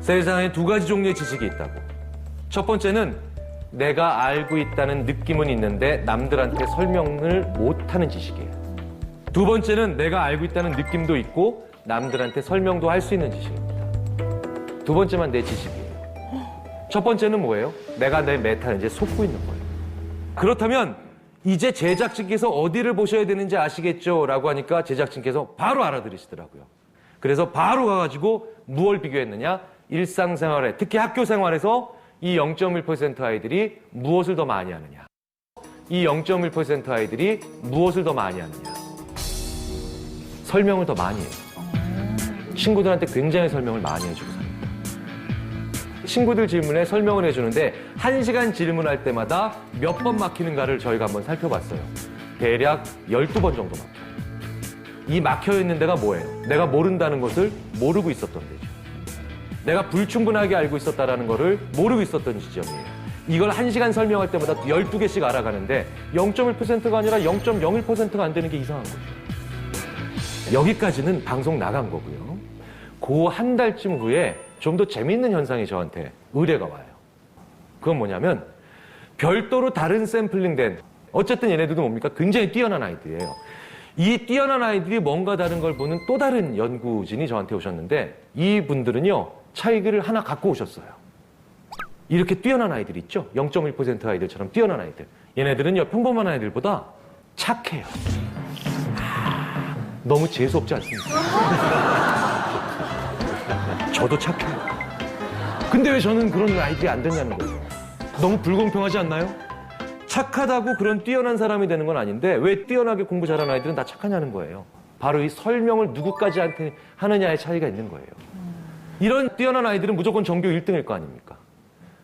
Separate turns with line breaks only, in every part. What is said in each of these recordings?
세상에 두 가지 종류의 지식이 있다고. 첫 번째는 내가 알고 있다는 느낌은 있는데 남들한테 설명을 못하는 지식이에요. 두 번째는 내가 알고 있다는 느낌도 있고 남들한테 설명도 할 수 있는 지식입니다. 두 번째만 내 지식이에요. 첫 번째는 뭐예요? 내가 내 메타인지에 속고 있는 거예요. 그렇다면 이제 제작진께서 어디를 보셔야 되는지 아시겠죠? 라고 하니까 제작진께서 바로 알아들으시더라고요. 그래서 바로 가가지고 무엇을 비교했느냐? 일상생활에, 특히 학교 생활에서 이 0.1% 아이들이 무엇을 더 많이 하느냐? 이 0.1% 아이들이 무엇을 더 많이 하느냐? 설명을 더 많이 해요. 친구들한테 굉장히 설명을 많이 해주고 삽니다. 친구들 질문에 설명을 해주는데 1시간 질문할 때마다 몇 번 막히는가를 저희가 한번 살펴봤어요. 대략 12번 정도 막혀요. 이 막혀있는 데가 뭐예요? 내가 모른다는 것을 모르고 있었던 데죠. 내가 불충분하게 알고 있었다는 것을 모르고 있었던 지점이에요. 이걸 1시간 설명할 때마다 12개씩 알아가는데 0.1%가 아니라 0.01%가 안 되는 게 이상한 거죠. 여기까지는 방송 나간 거고요. 그 한 달쯤 후에 좀 더 재미있는 현상이 저한테 의뢰가 와요. 그건 뭐냐면 별도로 다른 샘플링된, 어쨌든 얘네들도 뭡니까? 굉장히 뛰어난 아이들이에요. 이 뛰어난 아이들이 뭔가 다른 걸 보는 또 다른 연구진이 저한테 오셨는데 이분들은요, 차이를 하나 갖고 오셨어요. 이렇게 뛰어난 아이들 있죠? 0.1% 아이들처럼 뛰어난 아이들. 얘네들은요, 평범한 아이들보다 착해요. 너무 재수없지 않습니까? 저도 착해요. 근데 왜 저는 그런 아이들이 안 되냐는 거예요. 너무 불공평하지 않나요? 착하다고 그런 뛰어난 사람이 되는 건 아닌데 왜 뛰어나게 공부 잘하는 아이들은 다 착하냐는 거예요. 바로 이 설명을 누구까지 하느냐의 차이가 있는 거예요. 이런 뛰어난 아이들은 무조건 전교 1등일 거 아닙니까?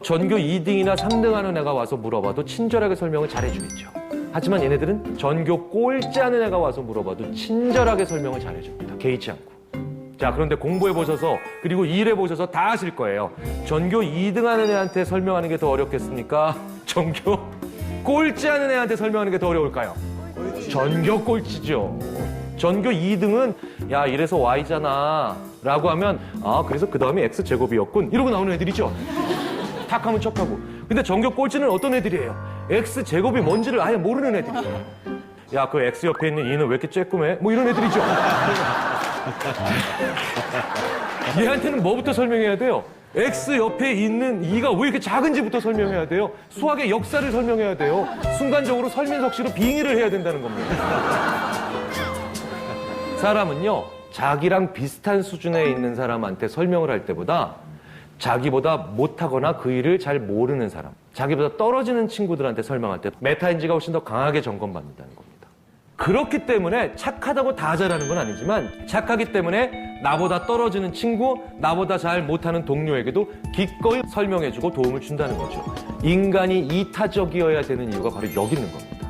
전교 2등이나 3등 하는 애가 와서 물어봐도 친절하게 설명을 잘해주겠죠. 하지만 얘네들은 전교 꼴찌 하는 애가 와서 물어봐도 친절하게 설명을 잘해줍니다. 개의치 않고. 자, 그런데 공부해보셔서 그리고 일해보셔서 다 아실 거예요. 전교 2등 하는 애한테 설명하는 게 더 어렵겠습니까? 전교 꼴찌 하는 애한테 설명하는 게 더 어려울까요? 전교 꼴찌죠. 전교 2등은 야, 이래서 Y잖아 라고 하면 아, 그래서 그 다음에 X제곱이었군 이러고 나오는 애들이죠. 탁 하면 척하고. 근데 전교 꼴찌는 어떤 애들이에요? X제곱이 뭔지를 아예 모르는 애들이에요. 야, 그 X 옆에 있는 2는 왜 이렇게 쬐끔해? 뭐 이런 애들이죠. 얘한테는 뭐부터 설명해야 돼요? X 옆에 있는 2가 왜 이렇게 작은지부터 설명해야 돼요. 수학의 역사를 설명해야 돼요. 순간적으로 설민석씨로 빙의를 해야 된다는 겁니다. 사람은요, 자기랑 비슷한 수준에 있는 사람한테 설명을 할 때보다 자기보다 못하거나 그 일을 잘 모르는 사람, 자기보다 떨어지는 친구들한테 설명할 때 메타인지가 훨씬 더 강하게 점검받는다는 겁니다. 그렇기 때문에 착하다고 다 잘하는 건 아니지만 착하기 때문에 나보다 떨어지는 친구, 나보다 잘 못하는 동료에게도 기꺼이 설명해주고 도움을 준다는 거죠. 인간이 이타적이어야 되는 이유가 바로 여기 있는 겁니다.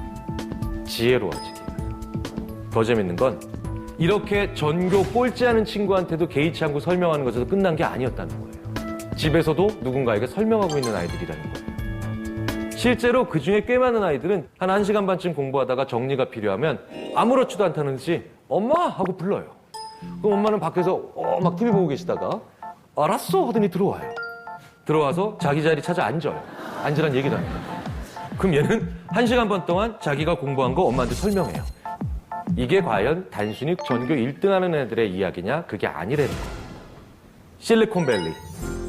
지혜로워지기. 더 재밌는 건 이렇게 전교 꼴찌하는 친구한테도 개의치 않고 설명하는 것에서 끝난 게 아니었다는 거예요. 집에서도 누군가에게 설명하고 있는 아이들이라는 거예요. 실제로 그 중에 꽤 많은 아이들은 한 1시간 반쯤 공부하다가 정리가 필요하면 아무렇지도 않다는 듯이 엄마! 하고 불러요. 그럼 엄마는 밖에서 막 TV 보고 계시다가 알았어! 하더니 들어와요. 들어와서 자기 자리 찾아 앉아요. 앉으란 얘기도 합니다. 그럼 얘는 1시간 반 동안 자기가 공부한 거 엄마한테 설명해요. 이게 과연 단순히 전교 1등 하는 애들의 이야기냐? 그게 아니라는 거예요. 실리콘밸리,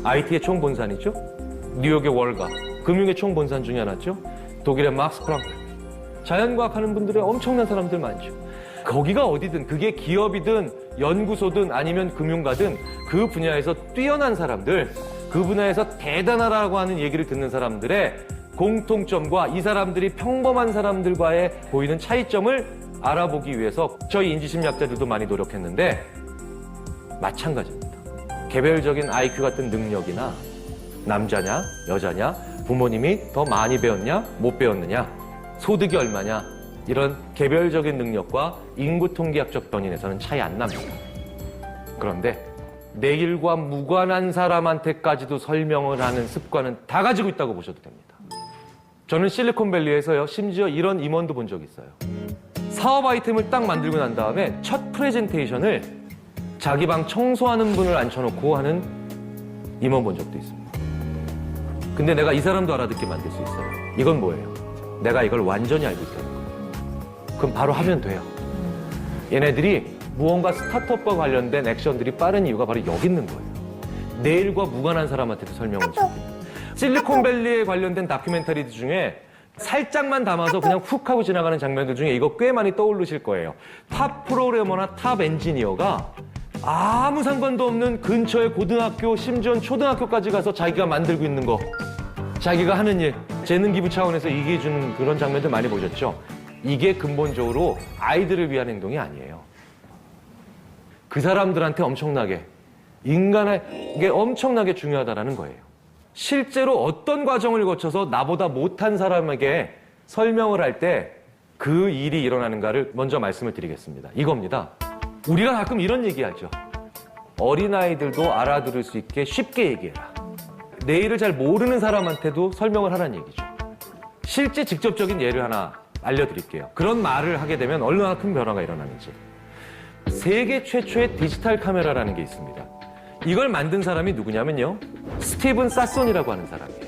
IT의 총본산이죠. 뉴욕의 월가, 금융의 총본산 중에 하나죠. 독일의 막스 프랑크. 자연과학 하는 분들의 엄청난 사람들 많죠. 거기가 어디든 그게 기업이든 연구소든 아니면 금융가든 그 분야에서 뛰어난 사람들, 그 분야에서 대단하다고 하는 얘기를 듣는 사람들의 공통점과 이 사람들이 평범한 사람들과의 보이는 차이점을 알아보기 위해서 저희 인지심리학자들도 많이 노력했는데 마찬가지입니다. 개별적인 IQ 같은 능력이나 남자냐 여자냐 부모님이 더 많이 배웠냐 못 배웠느냐 소득이 얼마냐 이런 개별적인 능력과 인구 통계학적 변인에서는 차이 안 납니다. 그런데 내 일과 무관한 사람한테까지도 설명을 하는 습관은 다 가지고 있다고 보셔도 됩니다. 저는 실리콘밸리에서요 심지어 이런 임원도 본 적이 있어요. 사업 아이템을 딱 만들고 난 다음에 첫 프레젠테이션을 자기 방 청소하는 분을 앉혀놓고 하는 임원 본 적도 있습니다. 근데 내가 이 사람도 알아듣게 만들 수 있어요. 이건 뭐예요? 내가 이걸 완전히 알고 있다는 거예요. 그럼 바로 하면 돼요. 얘네들이 무언가 스타트업과 관련된 액션들이 빠른 이유가 바로 여기 있는 거예요. 내일과 무관한 사람한테도 설명을 줍니다. 실리콘밸리에 관련된 다큐멘터리들 중에 살짝만 담아서 그냥 훅 하고 지나가는 장면들 중에 이거 꽤 많이 떠오르실 거예요. 탑 프로그래머나 탑 엔지니어가 아무 상관도 없는 근처의 고등학교, 심지어는 초등학교까지 가서 자기가 만들고 있는 거, 자기가 하는 일, 재능 기부 차원에서 얘기해 주는 그런 장면들 많이 보셨죠? 이게 근본적으로 아이들을 위한 행동이 아니에요. 그 사람들한테 엄청나게, 인간에게 엄청나게 중요하다는 거예요. 실제로 어떤 과정을 거쳐서 나보다 못한 사람에게 설명을 할 때 그 일이 일어나는가를 먼저 말씀을 드리겠습니다. 이겁니다. 우리가 가끔 이런 얘기하죠. 어린아이들도 알아들을 수 있게 쉽게 얘기해라. 내일을 잘 모르는 사람한테도 설명을 하라는 얘기죠. 실제 직접적인 예를 하나 알려드릴게요. 그런 말을 하게 되면 얼마나 큰 변화가 일어나는지. 세계 최초의 디지털 카메라라는 게 있습니다. 이걸 만든 사람이 누구냐면요. 스티븐 사손이라고 하는 사람이에요.